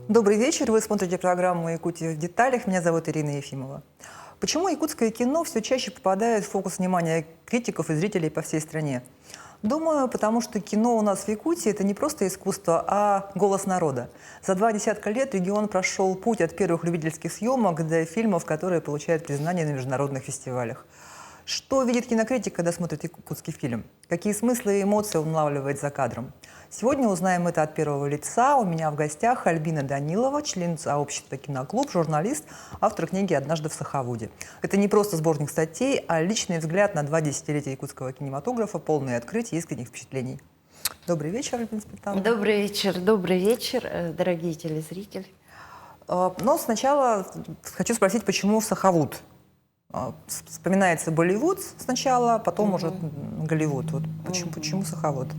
Добрый вечер, вы смотрите программу «Якутия в деталях». Меня зовут Ирина Ефимова. Почему якутское кино все чаще попадает в фокус внимания критиков и зрителей по всей стране? Думаю, потому что кино у нас в Якутии – это не просто искусство, а голос народа. За 2 десятка лет регион прошел путь от первых любительских съемок до фильмов, которые получают признание на международных фестивалях. Что видит кинокритик, когда смотрит якутский фильм? Какие смыслы и эмоции он улавливает за кадром? Сегодня узнаем это от первого лица. У меня в гостях Альбина Данилова, член сообщества «Киноклуб», журналист, автор книги «Однажды в Сахавуде». Это не просто сборник статей, а личный взгляд на 2 десятилетия якутского кинематографа, полные открытий и искренних впечатлений. Добрый вечер, Альбина Спитановна. Добрый вечер, дорогие телезрители. Но сначала хочу спросить, почему Сахавуд? Вспоминается Болливуд сначала, потом уже Голливуд. Вот почему Сахавуд?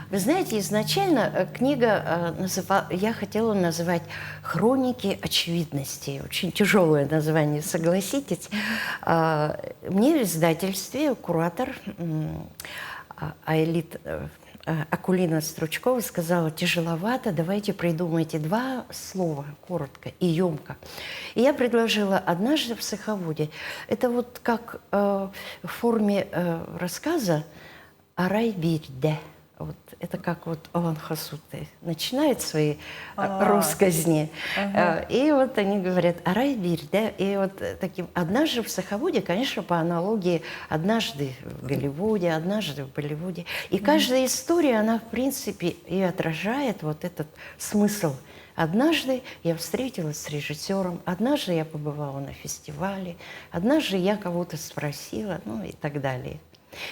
Вы знаете, изначально книга я хотела называть «Хроники очевидностей». Очень тяжелое название, согласитесь. Мне в издательстве куратор Айлит Акулина Стручкова сказала: тяжеловато, давайте придумайте 2 слова, коротко и емко. И я предложила «Однажды в Сахавуде». Это вот как в форме рассказа «Арай-бирде». Вот, это как вот Олан Хасуты начинает свои россказни, и вот они говорят «Арай-бир», да, и вот таким «Однажды в Сахавуде», конечно, по аналогии «Однажды в Голливуде», «Однажды в Болливуде». И каждая история, она, в принципе, и отражает вот этот смысл. Однажды я встретилась с режиссером, однажды я побывала на фестивале, однажды я кого-то спросила, ну и так далее.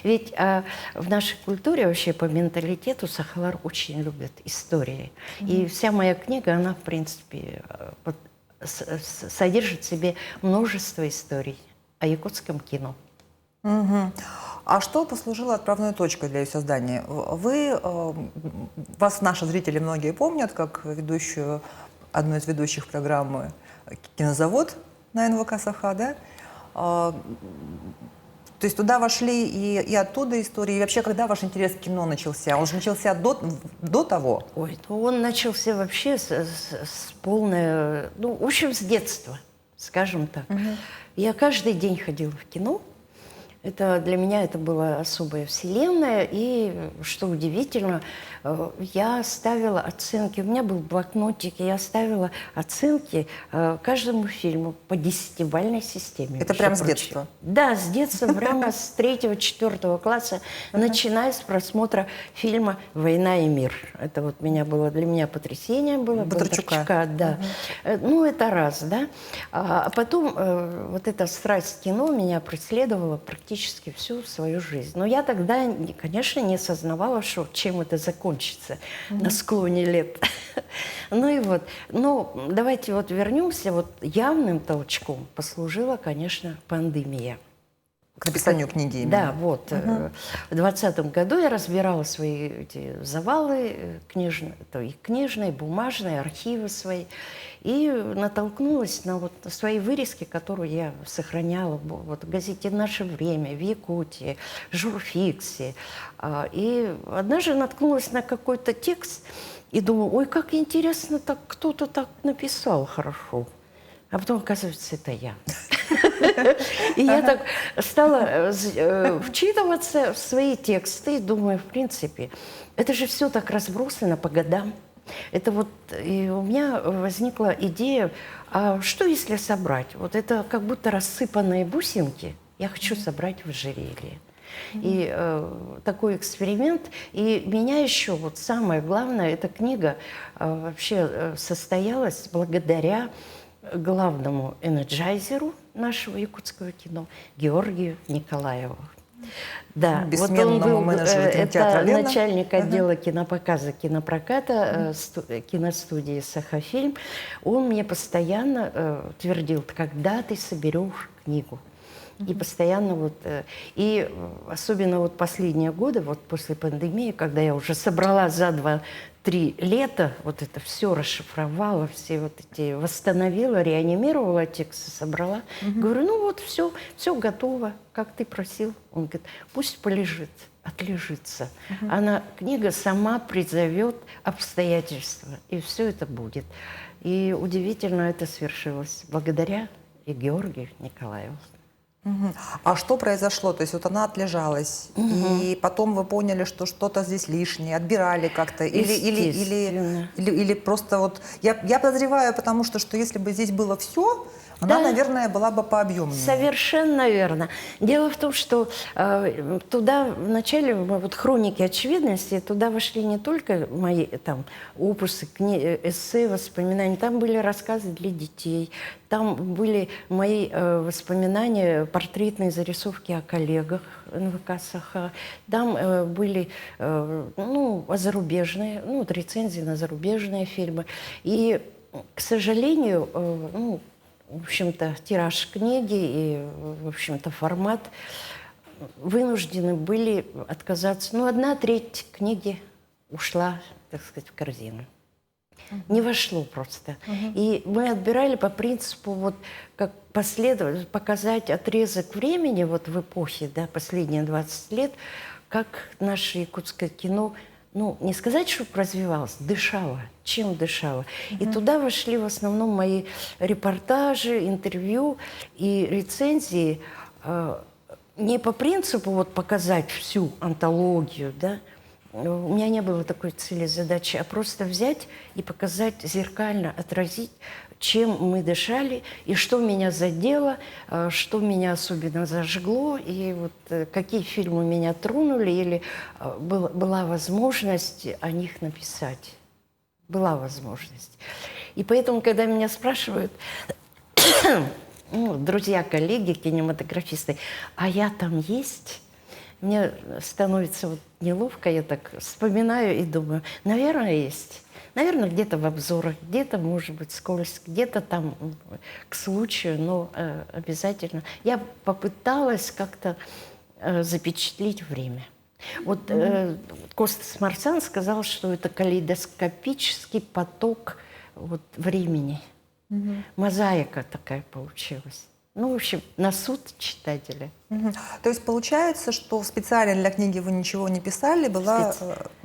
Ведь в нашей культуре вообще по менталитету Сахалар очень любят истории. И вся моя книга, она, в принципе, содержит в себе множество историй о якутском кино. А что послужило отправной точкой для ее создания? Вас наши зрители многие помнят как ведущую, одну из ведущих программы «Кинозавод» на НВК «Саха», да? То есть туда вошли и оттуда истории. И вообще, когда ваш интерес к кино начался? Он же начался до того? Ой, ну он начался вообще с полной... Ну, в общем, с детства, скажем так. Я каждый день ходила в кино. Для меня это была особая вселенная. И, что удивительно, я ставила оценки. У меня был блокнотик, и я ставила оценки каждому фильму по 10-бальной системе. Это прямо с детства? Да, с детства, прямо с 3-4 класса, начиная с просмотра фильма «Война и мир». Это вот для меня потрясение было. Бондарчука, да. Ну, это раз, да. А потом вот эта страсть к кино меня преследовала практически всю свою жизнь. Но я тогда, конечно, не осознавала, чем это закончится на склоне лет. Ну и вот. Но давайте вот вернемся. Вот явным толчком послужила, конечно, пандемия. К написанию книги именно. Да, вот. В 2020 году я разбирала свои эти завалы книжные, бумажные, архивы свои. И натолкнулась на свои вырезки, которые я сохраняла в газете «Наше время», в Якутии, Журфиксе. И однажды наткнулась на какой-то текст и думаю: ой, как интересно, так кто-то так написал хорошо. А потом, оказывается, это я. И я так стала вчитываться в свои тексты и думаю, в принципе, это же все так разбросано по годам. Это вот и у меня возникла идея, а что если собрать? Вот это как будто рассыпанные бусинки я хочу собрать в ожерелье. И такой эксперимент. И меня еще, вот самое главное, эта книга вообще состоялась благодаря главному энерджайзеру нашего якутского кино Георгию Николаеву. Да, вот он был начальник отдела кинопоказа, кинопроката киностудии «Сахафильм». Он мне постоянно твердил: когда ты соберешь книгу? И постоянно и особенно вот последние годы, вот после пандемии, когда я уже собрала за 2-3 лета, вот это все расшифровала, все вот эти восстановила, реанимировала тексты, собрала. Говорю, ну вот все готово, как ты просил. Он говорит, пусть полежит. отлежится. Она, книга сама призовет обстоятельства, и все это будет. И удивительно это свершилось благодаря и Георгию Николаеву. А что произошло? То есть вот она отлежалась, и потом вы поняли, что что-то здесь лишнее, отбирали как-то? Или просто вот... Я подозреваю, потому что если бы здесь было все, она, наверное, была бы пообъемнее. Совершенно верно. Дело в том, что туда вначале, вот хроники очевидности, туда вошли не только мои там опусы, эссе, воспоминания, там были рассказы для детей, там были мои воспоминания, портретные зарисовки о коллегах НВК «Саха», там были зарубежные, рецензии на зарубежные фильмы. И, к сожалению, в общем-то, тираж книги и, в общем-то, формат вынуждены были отказаться. 1/3 книги ушла, так сказать, в корзину. Не вошло просто. И мы отбирали по принципу, вот как показать отрезок времени вот в эпохе, да, последние 20 лет, как наше якутское кино, не сказать, что развивалось, дышало. Чем дышало? И туда вошли в основном мои репортажи, интервью и рецензии не по принципу вот показать всю антологию, да, у меня не было такой цели, задачи, а просто взять и показать, зеркально отразить, чем мы дышали, и что меня задело, что меня особенно зажгло, и вот какие фильмы меня тронули, или была возможность о них написать. Была возможность. И поэтому, когда меня спрашивают, друзья, коллеги, кинематографисты, а я там есть? Мне становится вот неловко, я так вспоминаю и думаю, наверное, есть. Наверное, где-то в обзорах, где-то, может быть, скользко, где-то там к случаю, но обязательно. Я попыталась как-то запечатлеть время. Вот Костас Марсан сказал, что это калейдоскопический поток вот времени. Мозаика такая получилась. В общем, на суд читателя. То есть получается, что специально для книги вы ничего не писали, была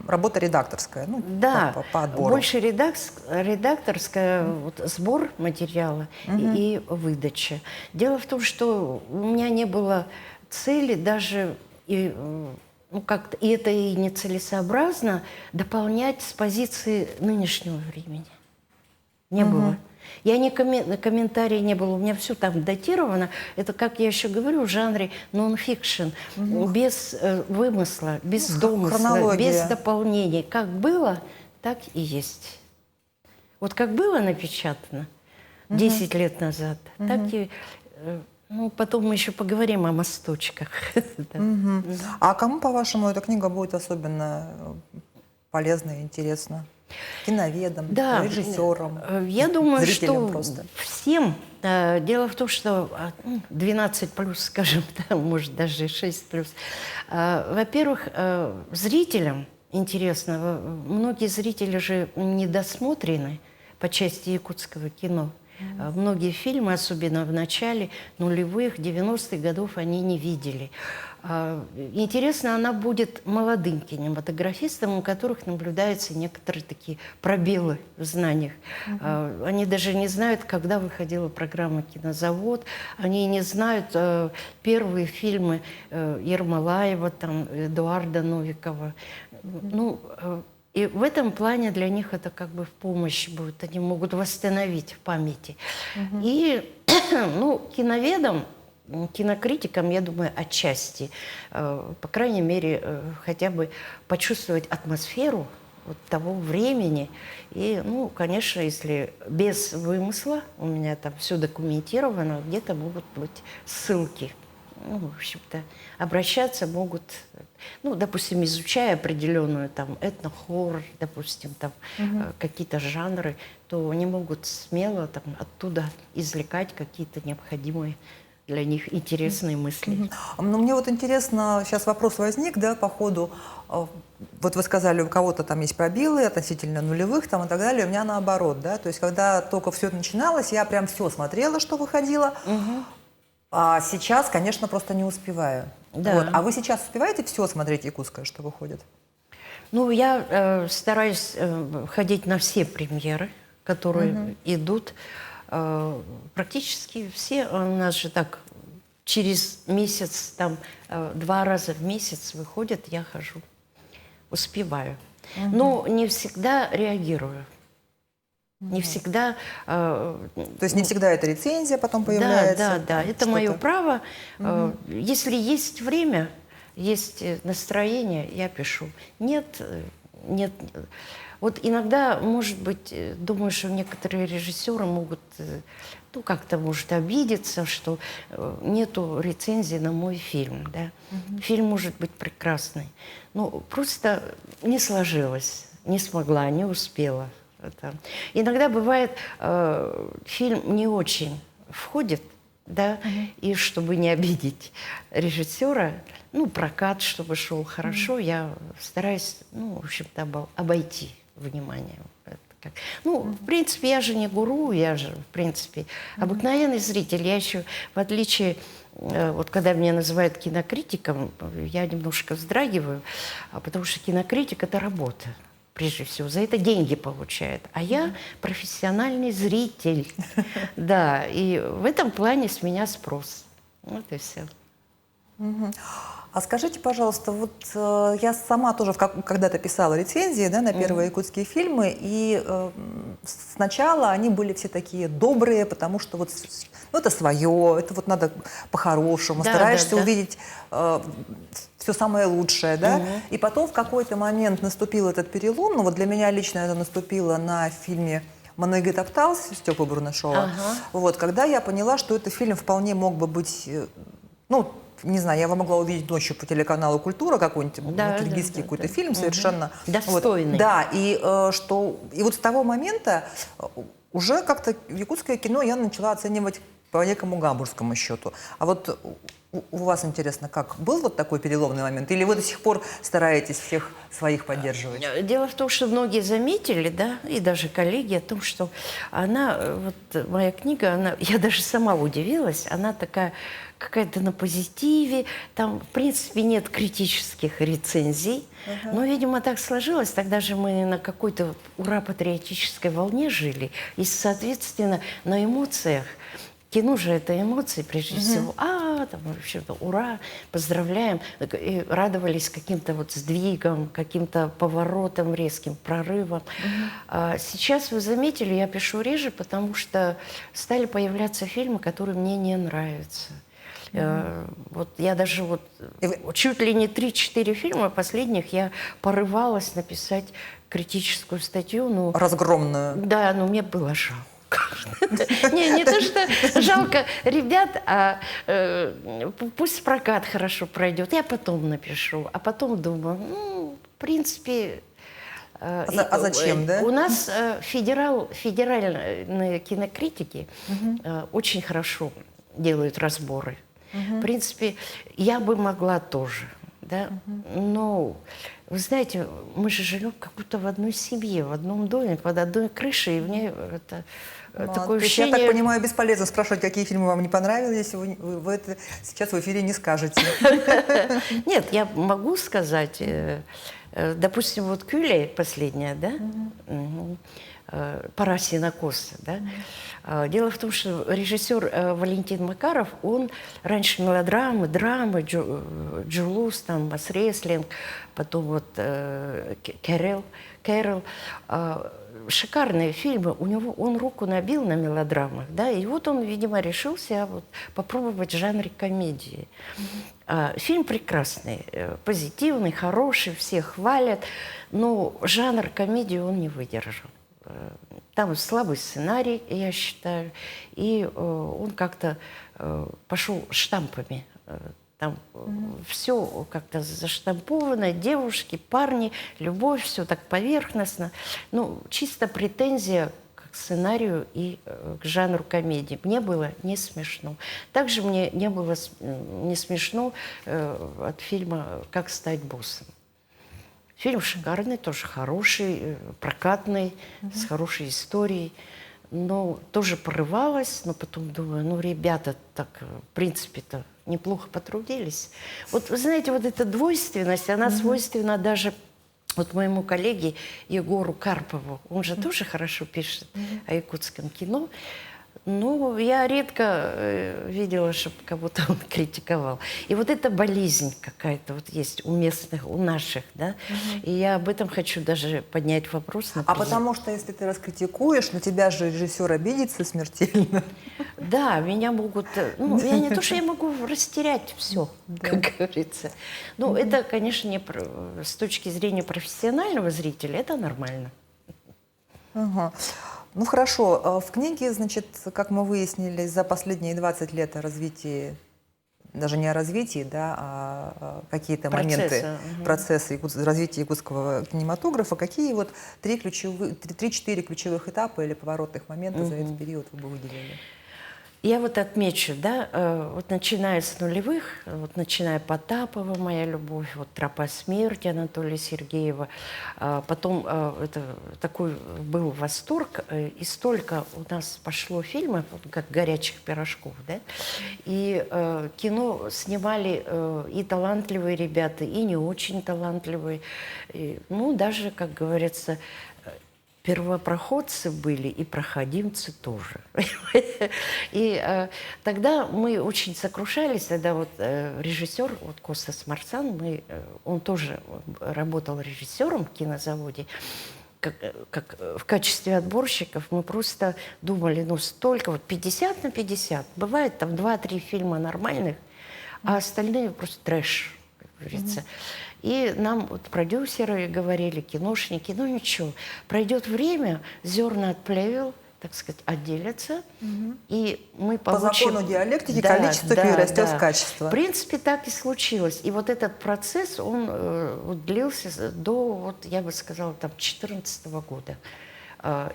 работа редакторская, да, по отбору. Больше редакторская, вот, сбор материала и выдача. Дело в том, что у меня не было цели даже, и это и нецелесообразно, дополнять с позиции нынешнего времени. Не было. Я комментарий не было, у меня все там датировано. Это, как я еще говорю, в жанре нон-фикшн, без вымысла, без домысла, хронология. без дополнений. Как было, так и есть. Вот как было напечатано 10 лет назад, так и... потом мы еще поговорим о мосточках. А кому, по-вашему, эта книга будет особенно полезна и интересна? Киноведам, режиссерам, я думаю, зрителям что просто. Всем. Дело в том, что 12+, скажем, может, даже 6+. Во-первых, зрителям интересно. Многие зрители же недосмотрены по части якутского кино. Многие фильмы, особенно в начале нулевых, 90-х годов, они не видели. Интересно, она будет молодым кинематографистам, у которых наблюдаются некоторые такие пробелы в знаниях. Они даже не знают, когда выходила программа «Кинозавод», они не знают первые фильмы Ермолаева, Эдуарда Новикова. И в этом плане для них это как бы в помощь будет. Они могут восстановить в памяти. И киноведам, кинокритикам, я думаю, отчасти, по крайней мере, хотя бы почувствовать атмосферу вот того времени. И, конечно, если без вымысла, у меня там все документировано, где-то могут быть ссылки. В общем-то, обращаться могут, допустим, изучая определенную этнохоррор, допустим, какие-то жанры, то они могут смело оттуда извлекать какие-то необходимые для них интересные мысли. Мне вот интересно, сейчас вопрос возник, да, по ходу. Вот вы сказали, у кого-то там есть пробелы относительно нулевых и так далее, у меня наоборот, да, то есть когда только все это начиналось, я прям все смотрела, что выходило. А сейчас, конечно, просто не успеваю. Да. Вот. А вы сейчас успеваете все смотреть якутское, что выходит? Ну, я стараюсь ходить на все премьеры, которые идут. Практически все. У нас же так через месяц, там 2 раза в месяц выходят, я хожу. Успеваю. Но не всегда реагирую. Не всегда... То есть не всегда это рецензия потом появляется? Да, да, да. там Это мое что-то. право. Если есть время, есть настроение, я пишу. Нет, нет. Вот иногда, может быть, думаю, что некоторые режиссеры могут, ну, как-то, может, обидеться, что нету рецензии на мой фильм, да. Фильм может быть прекрасный. Ну, просто не сложилось, не смогла, не успела. Это. Иногда бывает, фильм не очень входит, да, и чтобы не обидеть режиссера, ну, прокат, чтобы шел хорошо, я стараюсь, ну, в общем-то, обойти вниманием. Это как. Ну, в принципе, я же не гуру, я же, в принципе, обыкновенный зритель. Я еще, в отличие, вот когда меня называют кинокритиком, я немножко вздрагиваю, потому что кинокритик – это работа. Прежде всего, за это деньги получает. А я профессиональный зритель. Да, и в этом плане с меня спрос. Вот и все. А скажите, пожалуйста, вот я сама тоже когда-то писала рецензии, да, на первые якутские фильмы, и сначала они были все такие добрые, потому что вот, ну, это свое, это вот надо по-хорошему, Да, стараешься да, да. увидеть все самое лучшее, да, и потом в какой-то момент наступил этот перелом, ну вот для меня лично это наступило на фильме «Маныгы Топтался» Степы Бурнашова, Ага. вот, когда я поняла, что этот фильм вполне мог бы быть, ну, не знаю, я могла увидеть ночью по телеканалу «Культура» какой-нибудь Да, киргизский да, какой-то да. фильм совершенно... Достойный. Вот, да, и и вот с того момента уже как-то якутское кино я начала оценивать по некому гамбургскому счету. А вот у вас, интересно, как? Был вот такой переломный момент? Или вы до сих пор стараетесь всех своих поддерживать? Дело в том, что многие заметили, да, и даже коллеги, о том, что она, вот моя книга, она, я даже сама удивилась, она такая какая-то на позитиве, там, в принципе, нет критических рецензий, но, видимо, так сложилось, тогда же мы на какой-то ура-патриотической волне жили, и, соответственно, на эмоциях. Кино же это эмоции, прежде всего. Там, вообще-то, ура, поздравляем. И радовались каким-то вот сдвигам, каким-то поворотам резким, прорывам. А сейчас, вы заметили, я пишу реже, потому что стали появляться фильмы, которые мне не нравятся. Вот я даже вот чуть ли не 3-4 фильма последних я порывалась написать критическую статью. Ну, Разгромную. да, но мне было жалко. Не то, что жалко ребят, а пусть прокат хорошо пройдет, я потом напишу. А потом думаю, ну, в принципе... А зачем, да? У нас федеральные кинокритики очень хорошо делают разборы. В принципе, я бы могла тоже, да, но... Вы знаете, мы же живем как будто в одной семье, в одном доме, под одной крышей, и мне это такое ощущение... Я так понимаю, бесполезно спрашивать, какие фильмы вам не понравились, если вы это сейчас в эфире не скажете. Нет, я могу сказать, допустим, вот «Кюле» последняя, да, «Пора сенокоса», да. Дело в том, что режиссер Валентин Макаров, он раньше мелодрамы, драмы, «Джулус», там, «Масреслинг», потом вот «Кэрол», шикарные фильмы. У него он руку набил на мелодрамах, да, и вот он, видимо, решился вот попробовать в жанре комедии. Фильм прекрасный, позитивный, хороший, все хвалят, но жанр комедии он не выдержал. Там слабый сценарий, я считаю, и он как-то пошел штампами. Там все как-то заштамповано, девушки, парни, любовь, все так поверхностно. Ну, чисто претензия к сценарию и к жанру комедии. Мне было не смешно. Также мне не было не смешно от фильма «Как стать боссом». Фильм шикарный, тоже хороший, прокатный, с хорошей историей. но тоже порывалась, но потом думаю, ну, ребята так, в принципе-то, неплохо потрудились. Вот, вы знаете, вот эта двойственность, она свойственна даже вот моему коллеге Егору Карпову. Он же тоже хорошо пишет о якутском кино. Ну, я редко видела, чтобы кого-то он критиковал. И вот эта болезнь какая-то вот есть у местных, у наших, да. И я об этом хочу даже поднять вопрос, А например. потому что если ты раскритикуешь, на тебя же режиссер обидится смертельно. Да, меня могут... Ну, я не то, что я могу растерять все, как говорится. Ну, это, конечно, с точки зрения профессионального зрителя, это нормально. Ага. Ну хорошо, в книге, значит, как мы выяснили, за последние 20 лет о развитии, даже не о развитии, да, а какие-то моменты, процессы развития якутского кинематографа, какие вот 3-4 ключевых этапа или поворотных момента за этот период вы бы выделили? Я вот отмечу, да, вот начиная с нулевых, вот начиная Потапова, «Моя любовь», вот «Тропа смерти» Анатолия Сергеева, потом это такой был восторг, и столько у нас пошло фильмов, как «Горячих пирожков», да, и кино снимали и талантливые ребята, и не очень талантливые, и, ну, даже, как говорится, первопроходцы были и проходимцы тоже. И тогда мы очень сокрушались, тогда вот режиссер, вот Костас Марсан, он тоже работал режиссером в кинозаводе, как в качестве отборщиков мы просто думали, ну столько, вот 50 на 50, бывает там 2-3 фильма нормальных, а остальные просто трэш, как говорится. И нам вот продюсеры говорили, киношники, ну ничего, пройдет время, зерна от плевел, так сказать, отделятся, и мы получим... По закону диалектики количество перерастет в качество. В принципе, так и случилось. И вот этот процесс, он вот длился до, вот, я бы сказала, там, 2014 года.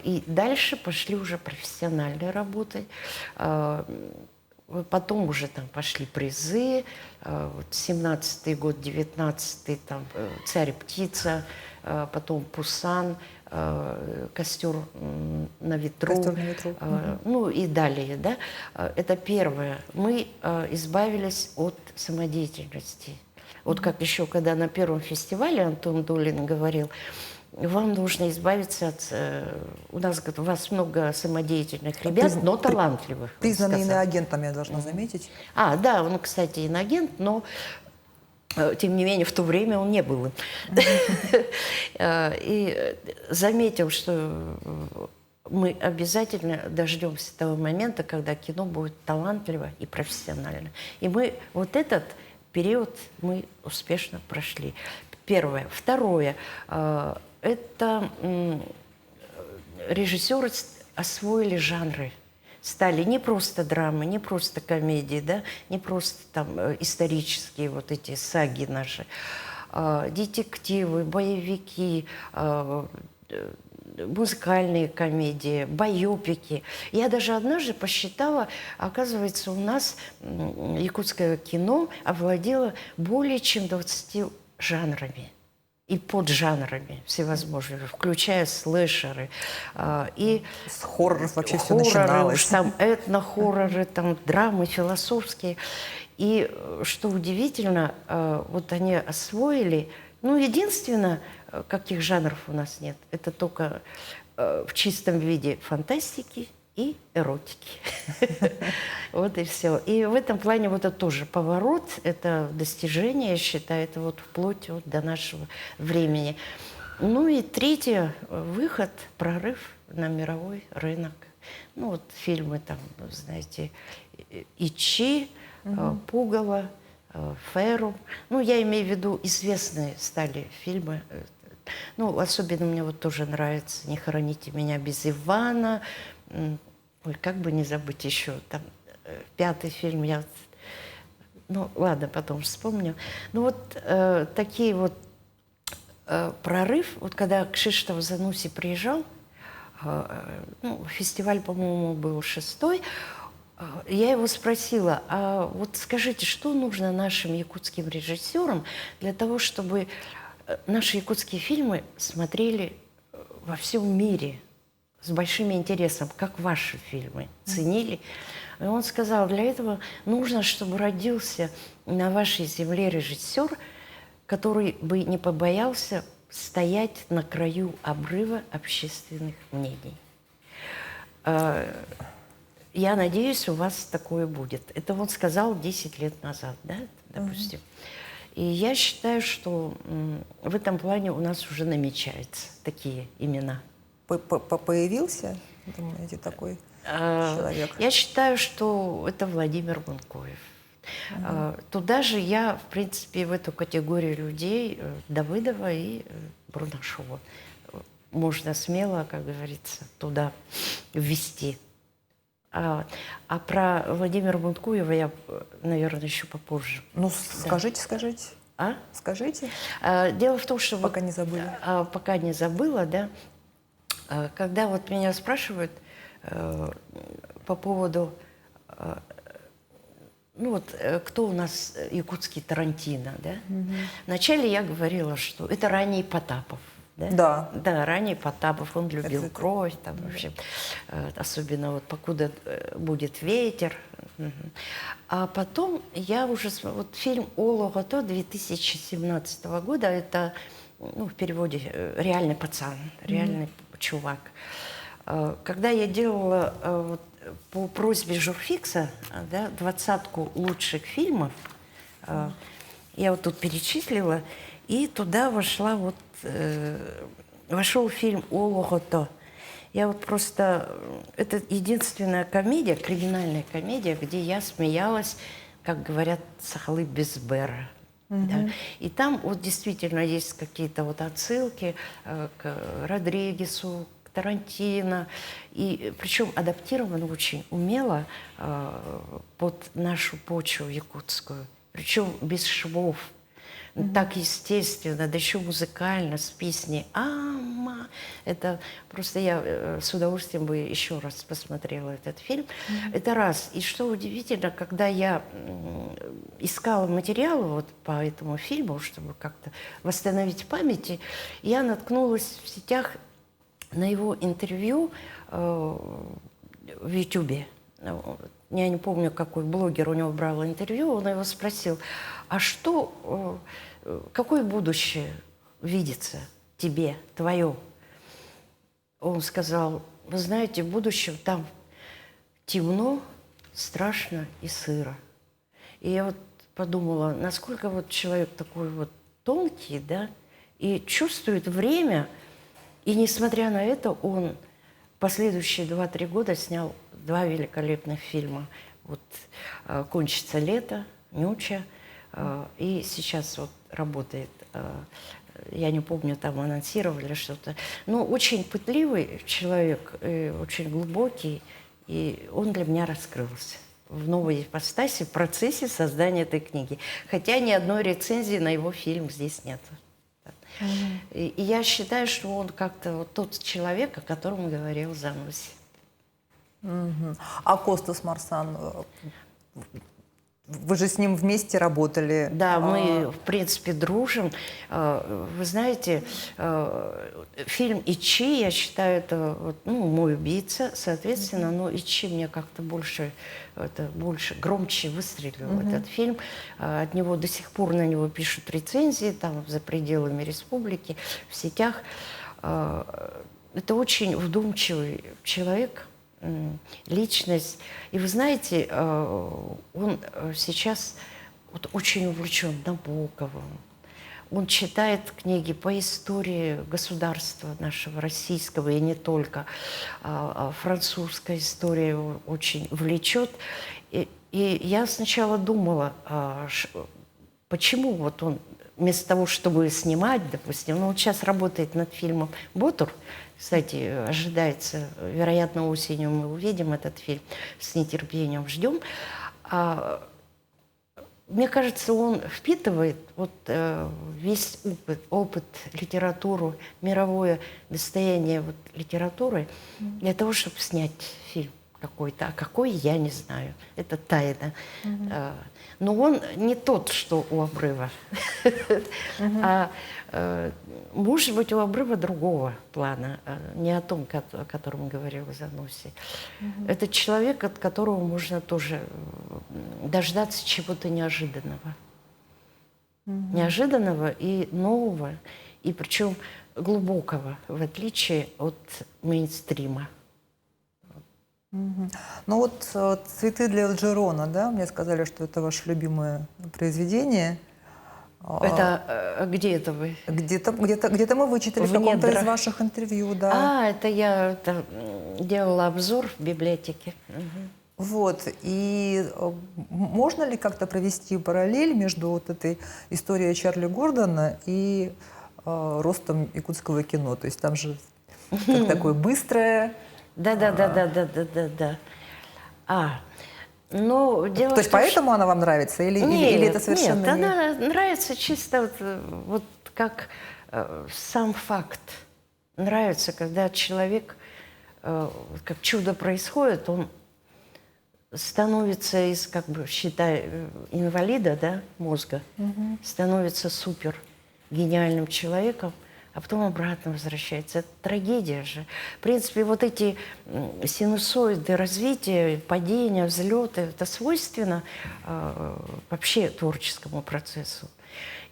И дальше пошли уже профессиональные работы. Потом уже там пошли призы, вот 17-й год, 19-й, там «Царь и птица», потом «Пусан», «Костер на ветру», «Костер на ветру». Ну и далее, да. Это первое. Мы избавились от самодеятельности. Вот как еще, когда на первом фестивале Антон Долин говорил, вам нужно избавиться от... У нас, говорит, у вас много самодеятельных ребят, но талантливых. Признанный иноагентом, я должна заметить. Да, он, кстати, иноагент, но тем не менее в то время он не был им. И заметил, что мы обязательно дождемся того момента, когда кино будет талантливо и профессионально. И мы вот этот период мы успешно прошли. Первое. Второе. Это режиссеры освоили жанры, стали не просто драмы, не просто комедии, да, не просто там исторические вот эти саги наши, детективы, боевики, музыкальные комедии, байопики. Я даже однажды посчитала, оказывается, у нас якутское кино овладело более чем 20 жанрами и поджанрами всевозможными, включая слэшеры. И с хорроров вообще все хорроры, начиналось. уж там этно-хорроры, там драмы философские. И что удивительно, вот они освоили, ну, единственное, каких жанров у нас нет, это только в чистом виде фантастики и эротики. Вот и все. И в этом плане вот это тоже поворот, это достижение, я считаю, это вот вплоть вот до нашего времени. Ну и третье, выход, прорыв на мировой рынок. Ну вот фильмы там, знаете, «Ичи», «Пугало», «Ферум». Ну, я имею в виду, известные стали фильмы. Ну, особенно мне вот тоже нравится «Не хороните меня без Ивана». Ой, как бы не забыть еще, там, 5-й фильм, я... Ну, ладно, потом вспомню. Ну, вот такие вот прорыв, вот когда Кшиштоф Зануси приезжал, ну, фестиваль, по-моему, был 6-й, я его спросила, а вот скажите, что нужно нашим якутским режиссерам для того, чтобы наши якутские фильмы смотрели во всем мире? с большим интересом, как ваши фильмы ценили. И он сказал, для этого нужно, чтобы родился на вашей земле режиссер, который бы не побоялся стоять на краю обрыва общественных мнений. Я надеюсь, у вас такое будет. Это он сказал 10 лет назад, да, допустим. И я считаю, что в этом плане у нас уже намечаются такие имена. Появился, думаете, такой человек? Я считаю, что это Владимир Бункоев. Туда же я, в принципе, в эту категорию людей Давыдова и Брунашова можно смело, как говорится, туда ввести. А про Владимира Бункоева я, наверное, еще попозже. Ну, скажите. А? Скажите. Дело в том, что... Пока не забыли. Пока не забыла, да. Когда вот меня спрашивают по поводу... Ну вот, кто у нас якутский Тарантино, да? Вначале я говорила, что это ранний Потапов. Да? Да, ранний Потапов, он любил кровь, там вообще, особенно вот «Покуда будет ветер». А потом я уже... Вот фильм «Олого-то» 2017 года, это, ну, в переводе «Реальный пацан», «Реальный чувак». Когда я делала вот, по просьбе журфикса, да, 20-ку лучших фильмов, я вот тут перечислила, и туда вошел фильм «Олого-то». Я вот просто... Это единственная комедия, криминальная комедия, где я смеялась, как говорят, сахалы без бера. Да. И там вот действительно есть какие-то вот отсылки к Родригесу, к Тарантино. И причем адаптировано очень умело под нашу почву якутскую. Причем без швов. Так естественно, да еще музыкально, с песней «Ама». Это просто я с удовольствием бы еще раз посмотрела этот фильм. Это раз. И что удивительно, когда я искала материалы вот по этому фильму, чтобы как-то восстановить память, я наткнулась в сетях на его интервью в Ютубе. Я не помню, какой блогер у него брал интервью, он его спросил, а что, какое будущее видится тебе, твое? Он сказал, вы знаете, в будущем там темно, страшно и сыро. И я вот подумала, насколько вот человек такой вот тонкий, да, и чувствует время, и несмотря на это, он последующие 2-3 года снял 2 великолепных фильма. Вот «Кончится лето», «Нюча», и сейчас вот работает, я не помню, там анонсировали что-то. Но очень пытливый человек, очень глубокий, и он для меня раскрылся в новой ипостаси, в процессе создания этой книги. Хотя ни одной рецензии на его фильм здесь нет. И я считаю, что он как-то вот тот человек, о котором говорил Зануси. А Костас Марсан, вы же с ним вместе работали. Да, мы, в принципе, дружим. Вы знаете, фильм «Ичи», я считаю, это вот, ну, мой убийца, соответственно, но «Ичи» мне как-то больше, громче выстрелил этот фильм. От него до сих пор на него пишут рецензии, там, за пределами республики, в сетях. Это очень вдумчивый человек, личность. И вы знаете, он сейчас вот очень увлечен Набоковым. Он читает книги по истории государства нашего российского и не только. Французская история его очень влечет. И я сначала думала, почему вот он вместо того, чтобы снимать, допустим, ну вот сейчас работает над фильмом «Ботур». Кстати, ожидается, вероятно, осенью мы увидим этот фильм, с нетерпением ждем. Мне кажется, он впитывает вот весь опыт, литературу, мировое достояние вот литературы для того, чтобы снять фильм какой-то, а какой я не знаю. Это тайна. Но он не тот, что у обрыва, а может быть у обрыва другого плана, не о том, о котором говорил Зануси. Это человек, от которого можно тоже дождаться чего-то неожиданного. Неожиданного и нового, и причем глубокого, в отличие от мейнстрима. Ну вот «Цветы для Элджерона», да, мне сказали, что это ваше любимое произведение. Это где это вы? Где-то мы вычитали в каком-то из ваших интервью, да. Это я делала обзор в библиотеке. Вот, и можно ли как-то провести параллель между вот этой историей Чарли Гордона и ростом якутского кино? То есть там же такое быстрое... Да. Но дело То есть в том, поэтому она вам нравится? Или это совершенно нет, она нравится чисто вот как сам факт. Нравится, когда человек, как чудо происходит, он становится из, как бы, считай, инвалида, да, мозга, становится супер гениальным человеком, а потом обратно возвращается. Это трагедия же. В принципе, вот эти синусоиды развития, падения, взлеты, это свойственно вообще творческому процессу.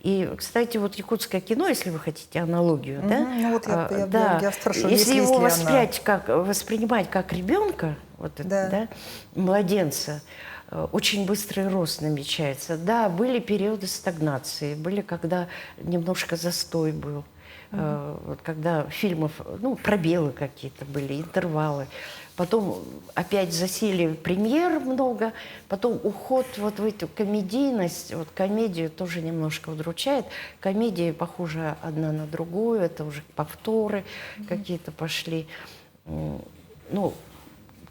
И, кстати, вот якутское кино, если вы хотите аналогию, да, ну вот я спрашиваю, если его воспринимать как ребенка, вот это, да, младенца, очень быстрый рост намечается. Да, были периоды стагнации, были, когда немножко застой был. Вот когда фильмов, ну, пробелы какие-то были, интервалы. Потом опять засилие премьер много, потом уход вот в эту комедийность. Вот комедию тоже немножко удручает. Комедии похожи одна на другую, это уже повторы какие-то пошли. Ну,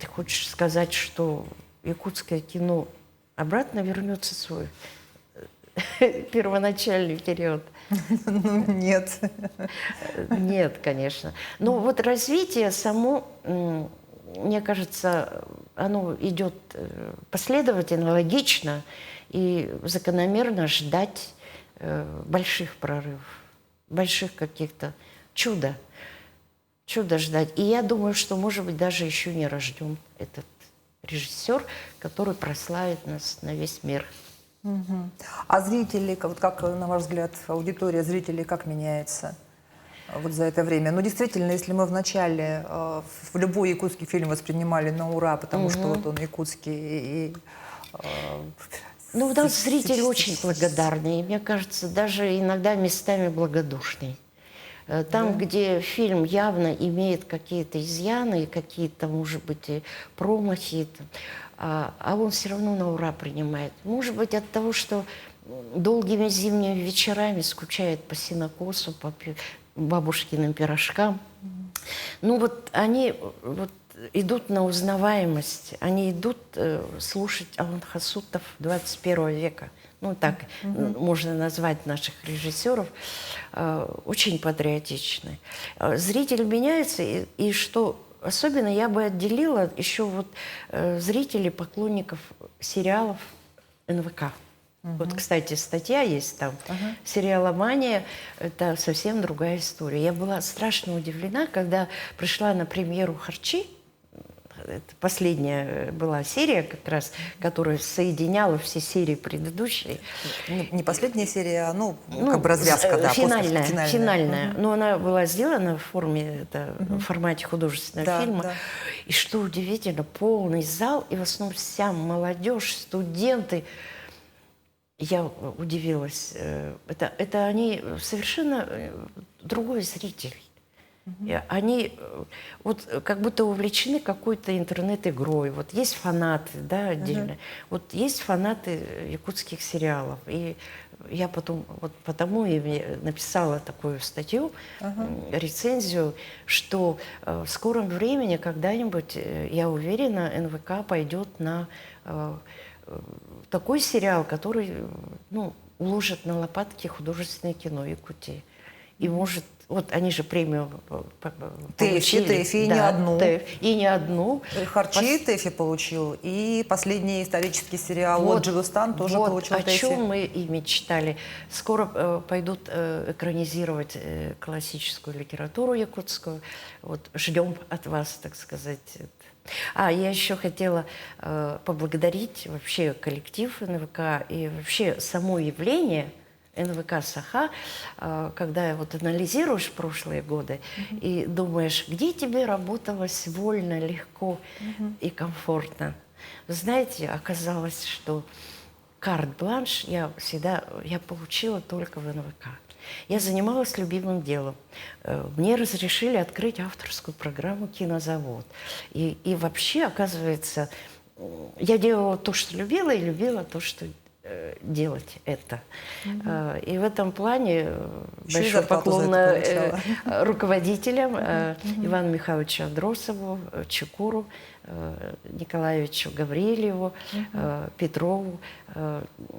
ты хочешь сказать, что якутское кино обратно вернется в свой первоначальный период? Ну, нет. Нет, конечно. Но вот развитие само, мне кажется, оно идет последовательно, логично и закономерно ждать больших прорывов, больших каких-то чуда ждать. И я думаю, что, может быть, даже еще не рожден этот режиссер, который прославит нас на весь мир. А зрители, вот как, на ваш взгляд, аудитория зрителей как меняется вот за это время? Ну, действительно, если мы вначале в любой якутский фильм воспринимали на ура, потому что вот он якутский, ну, у нас зритель очень благодарный, и, мне кажется, даже иногда местами благодушный. Там, где фильм явно имеет какие-то изъяны, какие-то, может быть, и промахи, а он все равно на ура принимает. Может быть, от того, что долгими зимними вечерами скучает по сенокосу, по бабушкиным пирожкам. Ну вот они вот идут на узнаваемость, они идут слушать Алан Хасутов 21 века. Ну так можно назвать наших режиссеров, очень патриотичны. Зритель меняется, и что особенно я бы отделила еще вот зрителей, поклонников сериалов НВК. Вот, кстати, статья есть там. «Сериаломания» — это совсем другая история. Я была страшно удивлена, когда пришла на премьеру «Харчи». Это последняя была серия как раз, которая соединяла все серии предыдущие. Не последняя серия, ну как бы развязка, да. Финальная. Но она была сделана в форме, в формате художественного фильма. Да. И что удивительно, полный зал, и в основном вся молодежь, студенты. Я удивилась. Это они совершенно другой зритель. Они вот как будто увлечены какой-то интернет-игрой. Вот есть фанаты, да, отдельно. Вот есть фанаты якутских сериалов. И я потом, вот потому и написала такую статью, рецензию, что в скором времени когда-нибудь, я уверена, НВК пойдет на такой сериал, который, ну, уложит на лопатки художественное кино Якутии. И может Вот они же премию ТЭФИ, получили. и не одну. И не одну. Харчи ТЭФИ получил, и последний исторический сериал Вот, «Джигустан» тоже вот получил о ТЭФИ. чем мы и мечтали. Скоро пойдут экранизировать классическую литературу якутскую. Вот ждем от вас, так сказать. Я еще хотела поблагодарить вообще коллектив НВК и вообще само явление НВК «Саха», когда вот анализируешь прошлые годы и думаешь, где тебе работалось вольно, легко и комфортно. Вы знаете, оказалось, что карт-бланш я получила только в НВК. Я занималась любимым делом. Мне разрешили открыть авторскую программу «Кинозавод». И вообще, оказывается, я делала то, что любила, и любила то, что делать это. И в этом плане Еще и большой зарплату за поклон это руководителям Ивану Михайловичу Андросову, Чекуру, Николаевичу Гаврилеву, Петрову,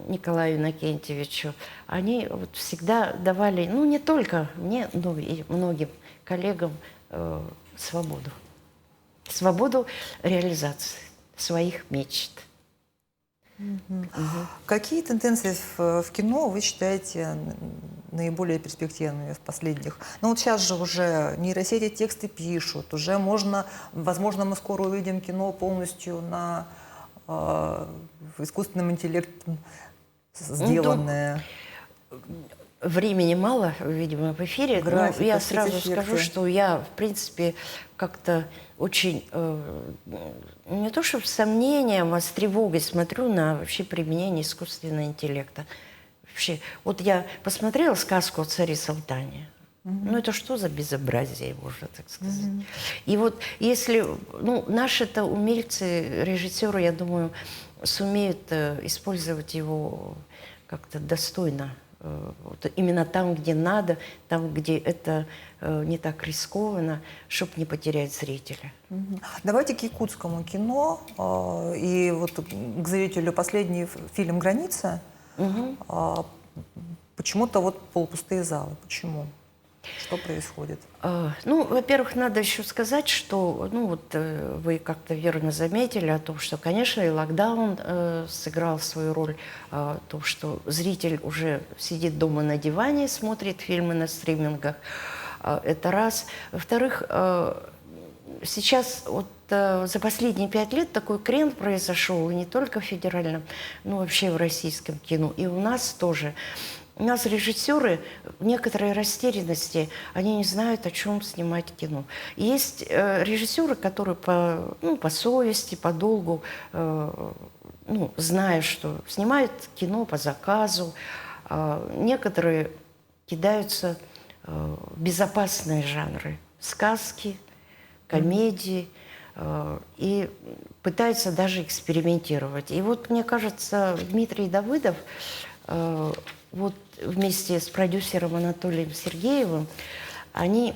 Николаю Иннокентьевичу. Они вот всегда давали, ну не только мне, но и многим коллегам свободу. Свободу реализации своих мечт. Какие тенденции в кино вы считаете наиболее перспективными в последних? Ну вот сейчас же уже нейросети тексты пишут, уже можно, возможно, мы скоро увидим кино полностью на искусственном интеллекте сделанное. Времени мало, видимо, в эфире. Графика, но я сразу спецэффекты. скажу, что я, в принципе, как-то очень, не то что с сомнением, а с тревогой смотрю на вообще применение искусственного интеллекта. Вообще, вот я посмотрела сказку о царе Салтане. Ну, это что за безобразие, можно так сказать. И вот если, наши-то умельцы, режиссеры, я думаю, сумеют использовать его как-то достойно. Вот именно там, где надо, там, где это не так рискованно, чтобы не потерять зрителя. Давайте к якутскому кино. И вот к зрителю последний фильм «Граница». Почему-то вот полупустые залы. Почему? Что происходит? Во-первых, надо еще сказать, что, вы как-то верно заметили о том, что, конечно, и локдаун сыграл свою роль, то, что зритель уже сидит дома на диване, смотрит фильмы на стримингах. Это раз. Во-вторых, сейчас вот за последние 5 лет такой крен произошел, и не только в федеральном, но вообще в российском кино, и у нас тоже. У нас режиссеры в некоторой растерянности, они не знают, о чем снимать кино. Есть режиссеры, которые по совести, по долгу, зная, что снимают кино по заказу. Некоторые кидаются в безопасные жанры, сказки, комедии, и пытаются даже экспериментировать. И вот, мне кажется, Дмитрий Давыдов вот вместе с продюсером Анатолием Сергеевым они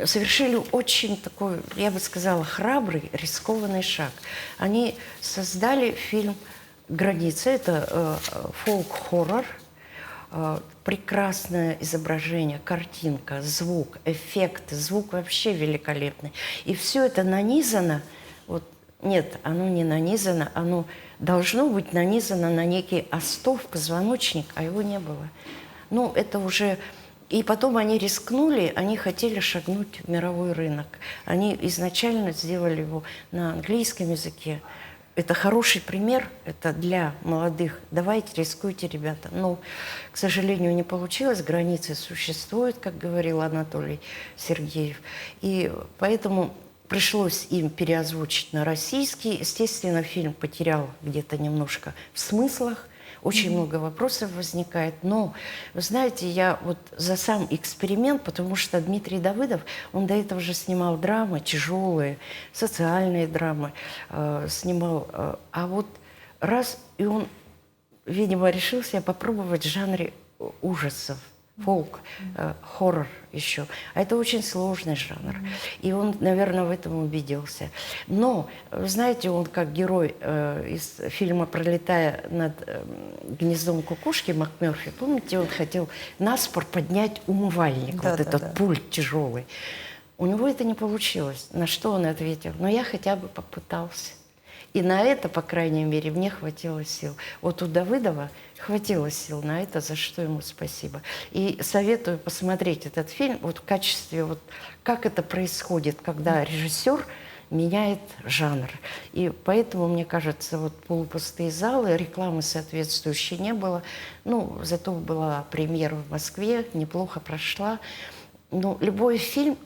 совершили очень такой, я бы сказала, храбрый, рискованный шаг. Они создали фильм «Граница». Это фолк-хоррор, прекрасное изображение, картинка, звук, эффекты, звук вообще великолепный. И все это нанизано, нет, оно не нанизано, оно должно быть нанизано на некий остов, позвоночник, а его не было. Это уже... И потом они рискнули, они хотели шагнуть в мировой рынок. Они изначально сделали его на английском языке. Это хороший пример, это для молодых. Давайте, рискуйте, ребята. Но, к сожалению, не получилось. Границы существуют, как говорил Анатолий Сергеев. И поэтому... пришлось им переозвучить на российский. Естественно, фильм потерял где-то немножко в смыслах. Очень много вопросов возникает. Но, вы знаете, я вот за сам эксперимент, потому что Дмитрий Давыдов, он до этого же снимал драмы тяжелые, социальные драмы снимал. А вот раз, и он, видимо, решил себя попробовать в жанре ужасов. фолк, хоррор еще. А это очень сложный жанр. И он, наверное, в этом убедился. Но, вы знаете, он как герой из фильма «Пролетая над гнездом кукушки» МакМёрфи, помните, он хотел наспор поднять умывальник, Да, вот да, этот да. пульт тяжелый. У него это не получилось. На что он ответил? Но я хотя бы попытался. И на это, по крайней мере, мне хватило сил. Вот у Давыдова хватило сил на это, за что ему спасибо. И советую посмотреть этот фильм вот в качестве, вот, как это происходит, когда режиссер меняет жанр. И поэтому, мне кажется, вот полупустые залы, рекламы соответствующей не было. Ну, зато была премьера в Москве, неплохо прошла. Но любой фильм,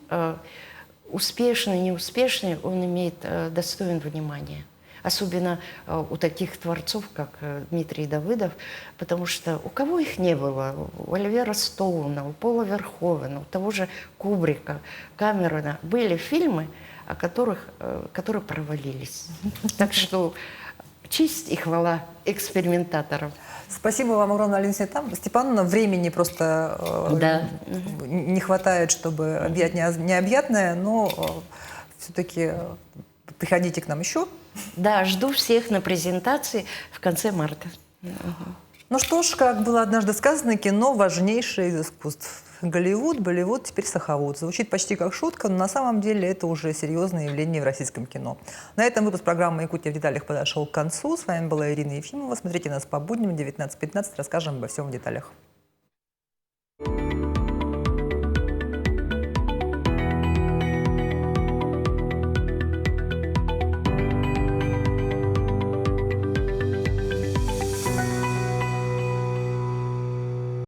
успешный, неуспешный, он имеет достоин внимания. Особенно у таких творцов, как Дмитрий Давыдов, потому что у кого их не было? У Оливера Стоуна, у Пола Верховена, у того же Кубрика, Камерона. Были фильмы, которые провалились. Так что честь и хвала экспериментаторам. Спасибо вам огромное, Алина Степановна. Времени просто Да. не хватает, чтобы объять необъятное, но все-таки приходите к нам еще. Да, жду всех на презентации в конце марта. Ну что ж, как было однажды сказано, кино – важнейшее из искусств. Голливуд, Болливуд, теперь Сахавуд. Звучит почти как шутка, но на самом деле это уже серьезное явление в российском кино. На этом выпуск программы «Якутия в деталях» подошел к концу. С вами была Ирина Ефимова. Смотрите нас по будням 19:15. Расскажем обо всем в деталях.